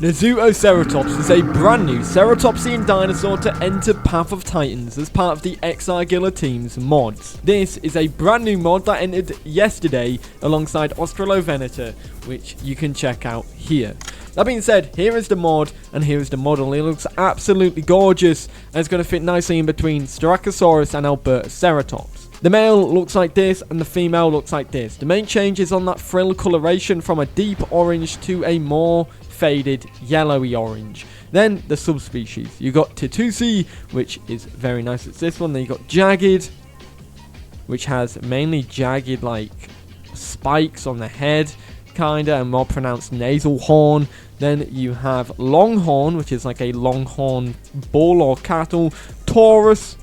Nasutoceratops is a brand new ceratopsian dinosaur to enter Path of Titans as part of the Ex Argilla team's mods. This is a brand new mod that entered yesterday alongside Australovenator, which you can check out here. That being said, here is the mod and here is the model. It looks absolutely gorgeous and it's going to fit nicely in between Styracosaurus and Albertoceratops. The male looks like this and the female looks like this. The main change is on that frill coloration from a deep orange to a more faded yellowy orange. Then the subspecies. You got Titusi, which is very nice. It's this one. Then you got Jagged, which has mainly jagged like spikes on the head, kinda, and more pronounced nasal horn. Then you have Longhorn, which is like a longhorn bull or cattle. Taurus.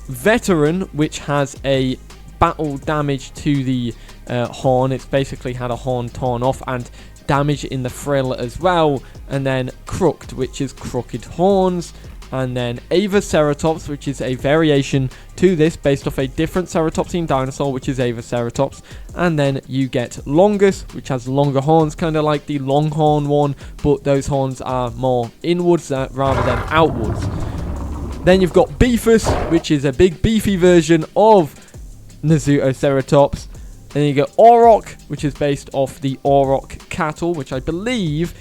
Veteran, which has a battle damage to the horn. It's basically had a horn torn off and damage in the frill as well. And then Crooked, which is crooked horns. And then Avaceratops, which is a variation to this based off a different ceratopsian dinosaur, which is Avaceratops. And then you get Longus, which has longer horns, kind of like the Longhorn one, but those horns are more inwards rather than outwards. Then you've got Beefus, which is a big beefy version of Nasutoceratops. And then you got Auroch, which is based off the Auroch cattle, which I believe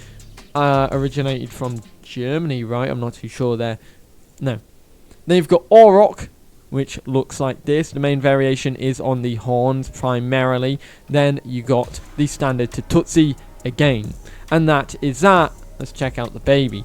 originated from Germany, right? I'm not too sure there. No. Then you've got Auroch, which looks like this. The main variation is on the horns primarily. Then you got the standard Tutsi again. And that is that. Let's check out the baby.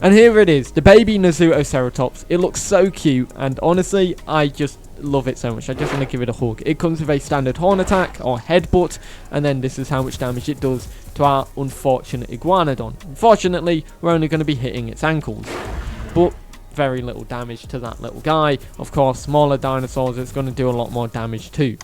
And here it is, the baby Nasutoceratops. It looks so cute, and honestly, I just love it so much. I just want to give it a hug. It comes with a standard horn attack or headbutt, and then this is how much damage it does to our unfortunate iguanodon. Unfortunately, we're only going to be hitting its ankles, but very little damage to that little guy. Of course, smaller dinosaurs, it's going to do a lot more damage too.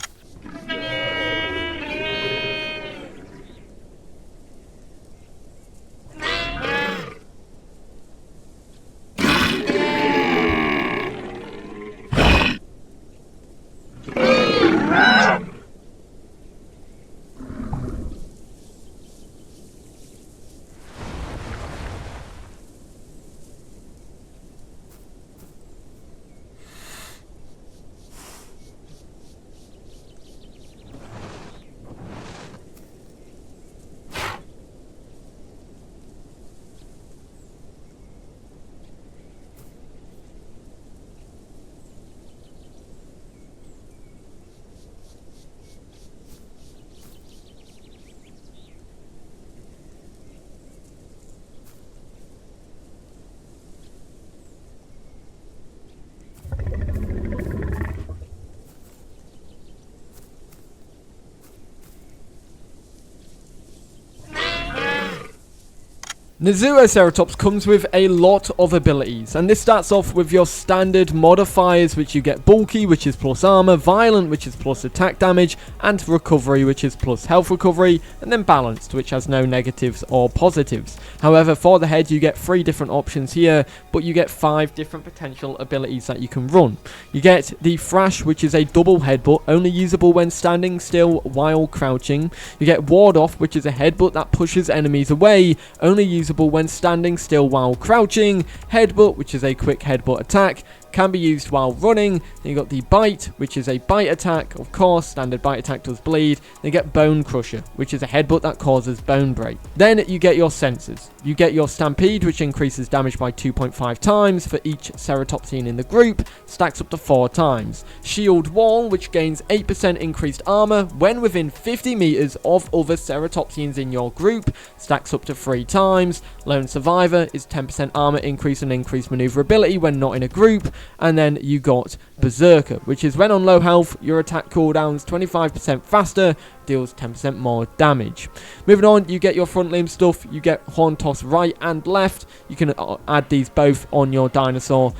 Nasutoceratops comes with a lot of abilities, and this starts off with your standard modifiers, which you get Bulky, which is plus armor, Violent, which is plus attack damage, and Recovery, which is plus health recovery, and then Balanced, which has no negatives or positives. However, for the head, you get 3 different options here, but you get 5 different potential abilities that you can run. You get the Thrash, which is a double headbutt, only usable when standing still while crouching. You get Ward Off, which is a headbutt that pushes enemies away, only usable when standing still while crouching. Headbutt, which is a quick headbutt attack, can be used while running. Then you got the Bite, which is a bite attack. Of course, standard bite attack does bleed. Then you get Bone Crusher, which is a headbutt that causes bone break. Then you get your sensors. You get your Stampede, which increases damage by 2.5 times for each ceratopsian in the group, stacks up to 4 times. Shield Wall, which gains 8% increased armor when within 50 meters of other ceratopsians in your group, stacks up to 3 times. Lone Survivor is 10% armor increase and increased maneuverability when not in a group. And then you got Berserker, which is when on low health, your attack cooldowns 25% faster, deals 10% more damage. Moving on, you get your front limb stuff. You get Horn Toss right and left. You can add these both on your dinosaur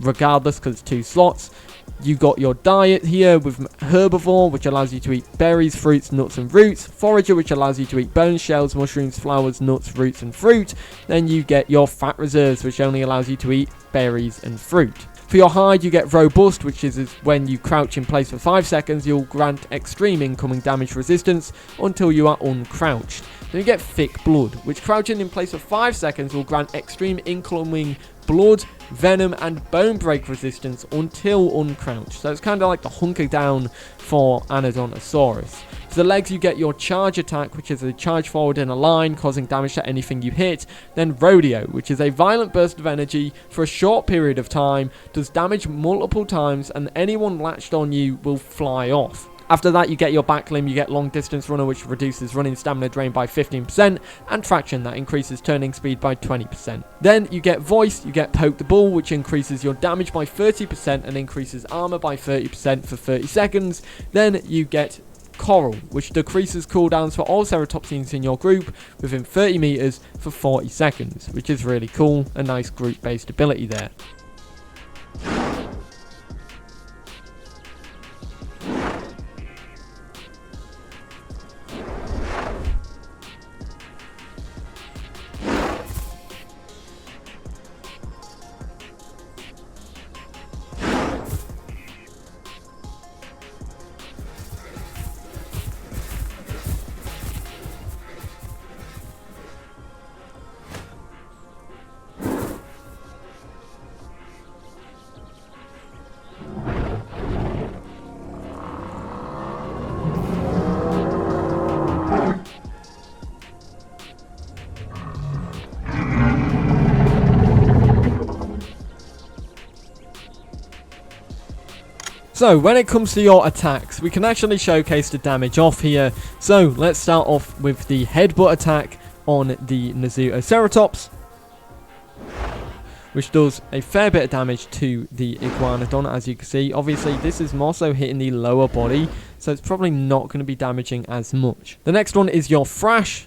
regardless because it's 2 slots. You got your diet here with Herbivore, which allows you to eat berries, fruits, nuts and roots. Forager, which allows you to eat bones, shells, mushrooms, flowers, nuts, roots and fruit. Then you get your fat reserves, which only allows you to eat berries and fruit. For your hide, you get robust, which is when you crouch in place for 5 seconds, you'll grant extreme incoming damage resistance until you are uncrouched. Then you get thick blood, which crouching in place for 5 seconds will grant extreme incoming blood, venom, and bone break resistance until uncrouched. So it's kind of like the hunker down for Anodontosaurus. For the legs, you get your charge attack, which is a charge forward in a line, causing damage to anything you hit. Then rodeo, which is a violent burst of energy for a short period of time, does damage multiple times, and anyone latched on you will fly off. After that, you get your back limb, you get long distance runner, which reduces running stamina drain by 15%, and traction, that increases turning speed by 20%. Then you get voice, you get poke the bull, which increases your damage by 30% and increases armor by 30% for 30 seconds. Then you get coral, which decreases cooldowns for all ceratopsians in your group within 30 meters for 40 seconds, which is really cool, a nice group based ability there. So, when it comes to your attacks, we can actually showcase the damage off here. So, let's start off with the headbutt attack on the Nasutoceratops, which does a fair bit of damage to the iguanodon, as you can see. Obviously, this is more so hitting the lower body, so it's probably not going to be damaging as much. The next one is your thrash,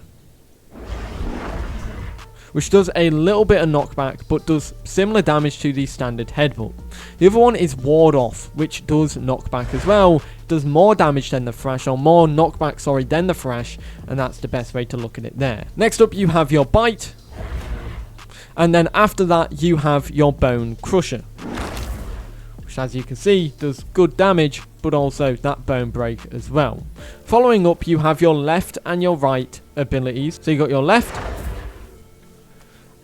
which does a little bit of knockback, but does similar damage to the standard headbutt. The other one is ward off, which does knockback as well. It does more damage than the thrash, or more knockback, sorry, than the thrash, and that's the best way to look at it there. Next up, you have your bite, and then after that, you have your bone crusher, which, as you can see, does good damage, but also that bone break as well. Following up, you have your left and your right abilities. So you got your left,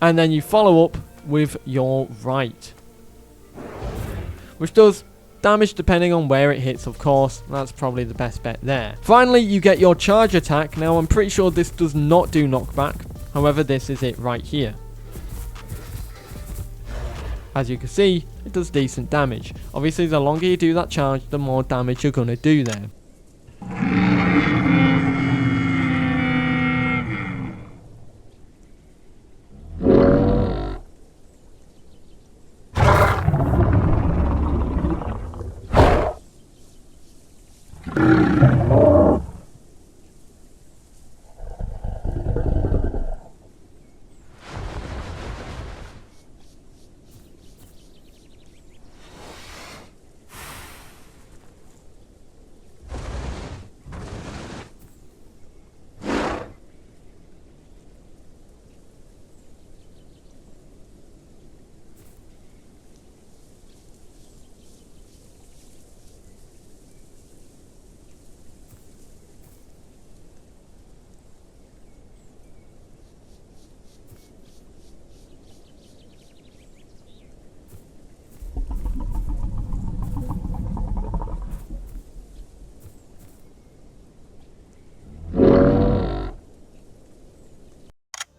and then you follow up with your right, which does damage depending on where it hits, of course. That's probably the best bet there. Finally, you get your charge attack. Now, I'm pretty sure this does not do knockback. However, this is it right here. As you can see, it does decent damage. Obviously, the longer you do that charge, the more damage you're going to do there.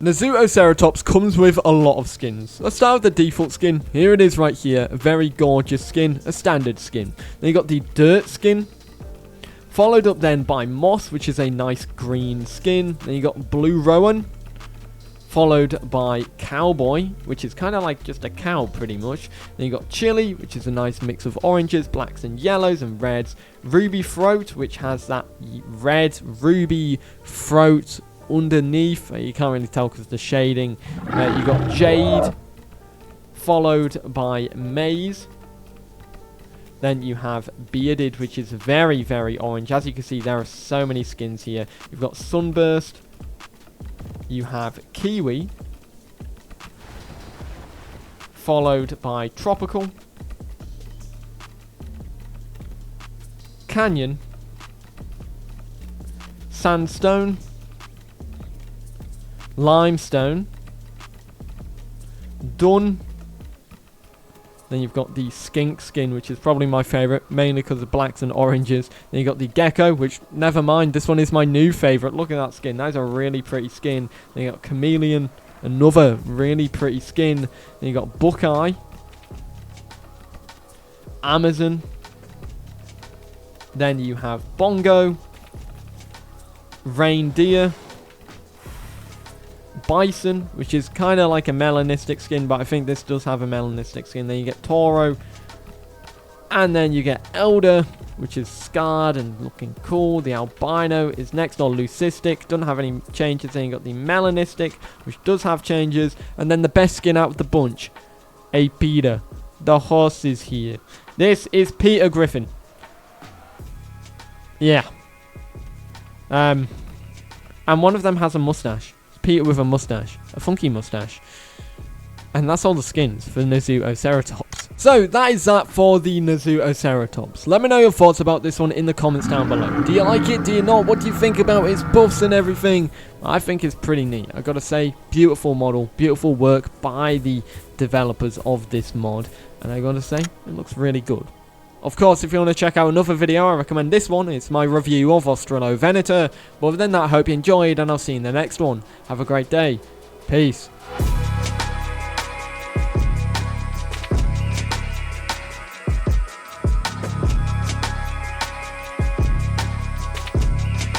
Nasutoceratops comes with a lot of skins. Let's start with the default skin. Here it is right here. A very gorgeous skin. A standard skin. Then you got the dirt skin. Followed up then by moss, which is a nice green skin. Then you got blue rowan. Followed by cowboy, which is kind of like just a cow pretty much. Then you got chili, which is a nice mix of oranges, blacks and yellows and reds. Ruby throat, which has that red ruby throat underneath. You can't really tell because of the shading. You got jade, followed by maize. Then you have bearded, which is very, very orange. As you can see, there are so many skins here. You've got sunburst. You have kiwi, followed by tropical, canyon, sandstone, limestone, dun. Then you've got the skink skin, which is probably my favourite, mainly because of blacks and oranges. Then you've got the gecko, which, never mind, this one is my new favourite. Look at that skin. That is a really pretty skin. Then you've got chameleon, another really pretty skin. Then you've got buckeye, Amazon. Then you have bongo, reindeer, bison, which is kind of like a melanistic skin, but I think this does have a melanistic skin. Then you get taureau, and then you get elder, which is scarred and looking cool. The albino is next, or leucistic, doesn't have any changes. Then you got the melanistic, which does have changes, and then the best skin out of the bunch, a Peter. The horse is here. This is Peter Griffin. Yeah. And one of them has a mustache. Peter with a mustache, a funky mustache. And that's all the skins for Nasutoceratops. So that is that for the Nasutoceratops. Let me know your thoughts about this one in the comments down below. Do you like it? Do you not? What do you think about its buffs and everything? I think it's pretty neat. I gotta say, beautiful model, beautiful work by the developers of this mod. And I gotta say, it looks really good. Of course, if you want to check out another video, I recommend this one. It's my review of Australovenator. But other than that, I hope you enjoyed, and I'll see you in the next one. Have a great day. Peace.